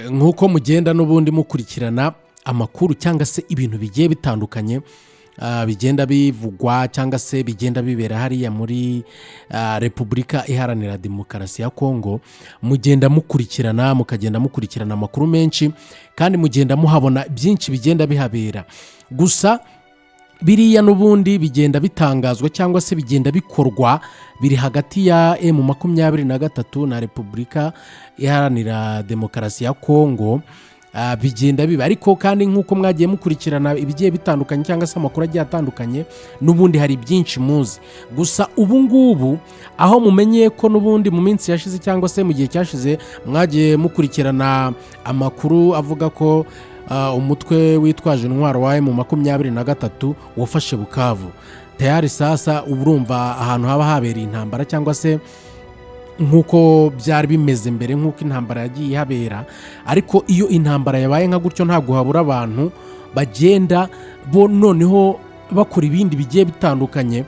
nk'uko mugenda n'ubundi mukurikirana amakuru cyangwa se ibintu bigiye bitandukanye bigenda bivugwa cyangwa se bigenda bibera hariya muri Repubulika Iharanira Demokarasi ya Kongo, mugenda mukurikirana amakuru menshi kandi mugenda muhabona byinshi bigenda bihabera. Gusa biriya n'ubundi bigenda bitangazwa cyangwa se bigenda bikorwa biri hagati ya M23 na Repubulika Iharanira Demokarasi ya Kongo, bigenda biba ariko kandi nk'uko mwagiye mukurikirana ibigiye bitandukanye cyangwa se amakuru agiye atandukanye, n'ubundi hari byinshi muzi. Gusa ubu ngubu aho mumenye ko n'ubundi mu minsi yashize cyangwa se mu gihe cyashize mwagiye mukurikirana amakuru avuga ko umutwe witwaje intwaro wa M23 wafashe Bukavu. Tayari sasa urumva ahantu haba habereye intambara cyangwa se nk'uko byari bimeze mbere, nk'uko intambara yagiye ihabera. Ariko iyo intambara yabaye nka gutyo ntabwo habura abantu bagenda bo noneho bakora ibindi bigiye bitandukanye,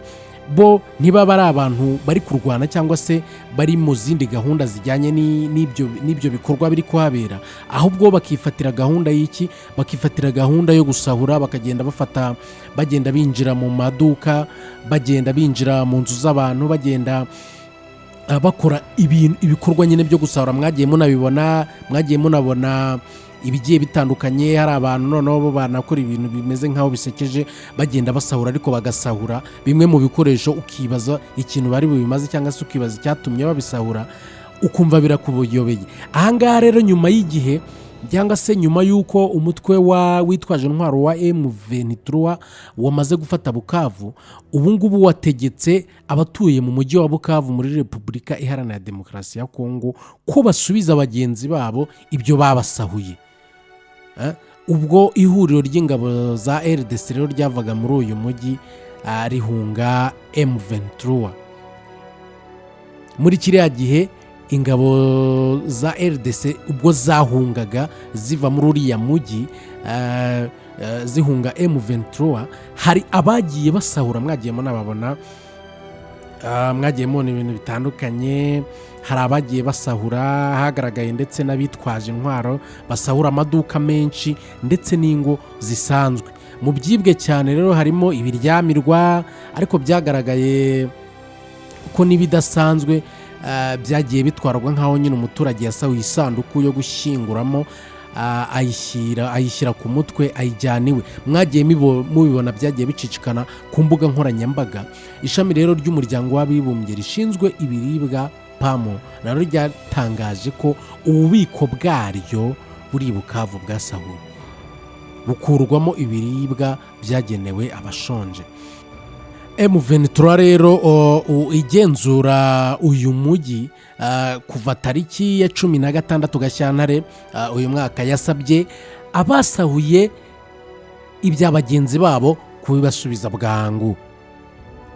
bo ntibaba ari abantu bari kurwana cyangwa se bari mu zindi gahunda zijyanye n'ibyo bikorwa biri kuhabera, ahubwo bakifatira gahunda y'iki, bakifatira gahunda yo gusahura, bakagenda bagenda binjira mu maduka, bagenda binjira mu nzu z'abantu, bagenda bakora ibikorwa nyine byo gusahura. Mwagiye munabona ibigiye bitandukanye, hari abantu noneho bo banakora ibintu bimeze nk'aho bisekeje, bagenda basahura ariko bagasahura bimwe mu bikoresho ukibaza ikintu bari bubimaze cyangwa se ukibaza icyatumye babisahura, ukumva birakubuyobeye. Ahangaha rero nyuma y'igihe cyangwa se nyuma y'uko umutwe witwaje intwaro wa M23 wamaze gufata Bukavu, ubu ngubu wategetse abatuye mu mujyi wa Bukavu muri Repubulika Iharanira Demokarasi ya Kongo ko basubiza bagenzi babo ibyo babasahuye. Ubwo ihuriro ry'ingabo za RDC rero ryavaga muri uyu mujyi rihunga M23. Muri kiriya gihe ingabo za RDC ubwo zahungaga ziva muri uriya mujyi zihunga M23, hari abagiye basahura. Mwagiye munababona, mwagiye mubona ibintu bitandukanye. Hari abagiye basahura, hagaragaye ndetse n'abitwaje intwaro basahura amaduka menshi ndetse n'ingo zisanzwe. Mu byibwe cyane rero harimo ibiryamirwa, ariko byagaragaye ko n'ibidasanzwe byagiye bitwarwa nk'aho nyine umuturage yasahuye isanduku yo gushyinguramo, ayishyira ku mutwe, ayijyana iwe. Mwagiye mubibona byagiye bicicikana ku mbuga nkoranyambaga. Ishami rero ry'umuryango w'abibumbye rishinzwe ibiribwa PAMO naryo ryatangaje ko ububiko bwaryo buri Bukavu bwasahuwe, bukurwamo ibiribwa byagenewe abashonje. M23 rero igenzura uyu mujyi kuva tariki ya 16 Gashyantare uyu mwaka, yasabye abasahuye ibya bagenzi babo kubibasubiza bwangu.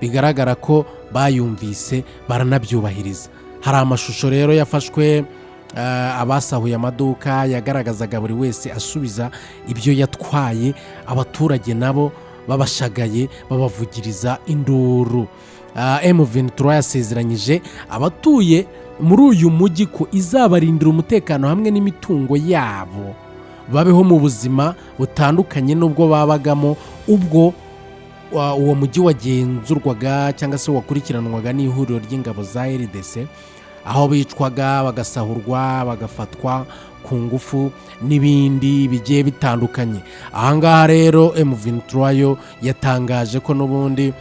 Bigaragara ko bayumvise baranabyubahiriza. Hari amashusho rero yafashwe abasahuye amaduka, yagaragazaga buri wese asubiza ibyo yatwaye, abaturage nabo babashagaye babavugiriza induru. M23 yasezeranyije abatuye muri uyu mujyi ko izabarindira umutekano hamwe n'imitungo yabo, babeho mu buzima butandukanye n'ubwo babagamo ubwo uwo mujyi wagenzurwaga cyangwa se wakurikiranwaga n'ihuriro ry'ingabo za RDC, aho bicwaga, bagasahurwa, bagafatwa ku ngufu n'ibindi bigiye bitandukanye. Ahangaha rero M23 yo yatangaje ko n'ubundi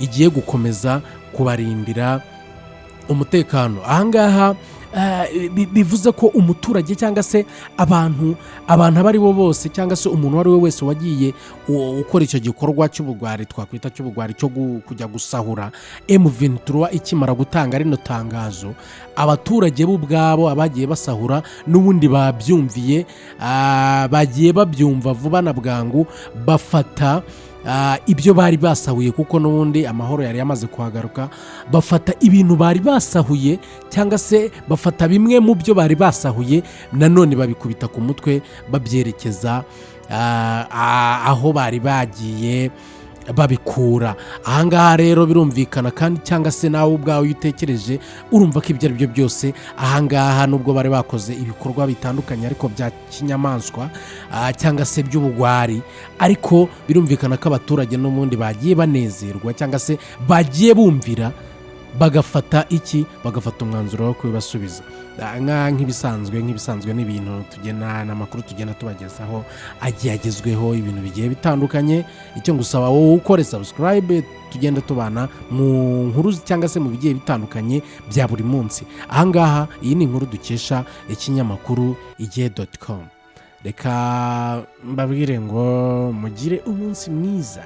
igiye gukomeza kubarindira umutekano. Ahangaha bivuze ko umuturage cyangwa se abantu abari bo bose cyangwa se umuntu wari we wese wagiye ukora icyo gikorwa cy'ubugwari, twakwita cy'ubugwari cyo kujya gusahura, M23 ikimara gutanga rino tangazo, abaturage bo ubwabo abagiye basahura n'ubundi babyumviye, bagiye babyumva vuba na bwangu, bafata ibyo bari basahuye, kuko n'ubundi amahoro yari yamaze kuhagaruka. Bafata ibintu bari basahuye cyangwa se bafata bimwe mu byo bari basahuye, nanone babikubita ku mutwe babyerekeza aho bari bagiye babikura ahangaha. Rero birumvikana kandi cyangwa se nawe ubwawe iyo utekereje urumva ko ibyo ari byo byose ahangaha nubwo bari bakoze ibikorwa bitandukanye ariko bya kinyamaswa cyangwa se by'ubugwari, ariko birumvikana ko abaturage n'ubundi bagiye banezerwa cyangwa se bagiye bumvira bagafata umwanzuro wo kubibasubiza. nk'ibisanzwe n'ibintu tugena n'amakuru tugenda tubagezaho agiye agezweho, ibintu bigiye bitandukanye. Icyo ngusaba wowe ukore subscribe, tugenda tubana mu nkuru cyangwa se mu bigiye bitandukanye bya buri munsi. Ahangaha iyi ni inkuru dukesha ikinyamakuru igihe.com. Reka mbabwire ngo mugire umunsi mwiza.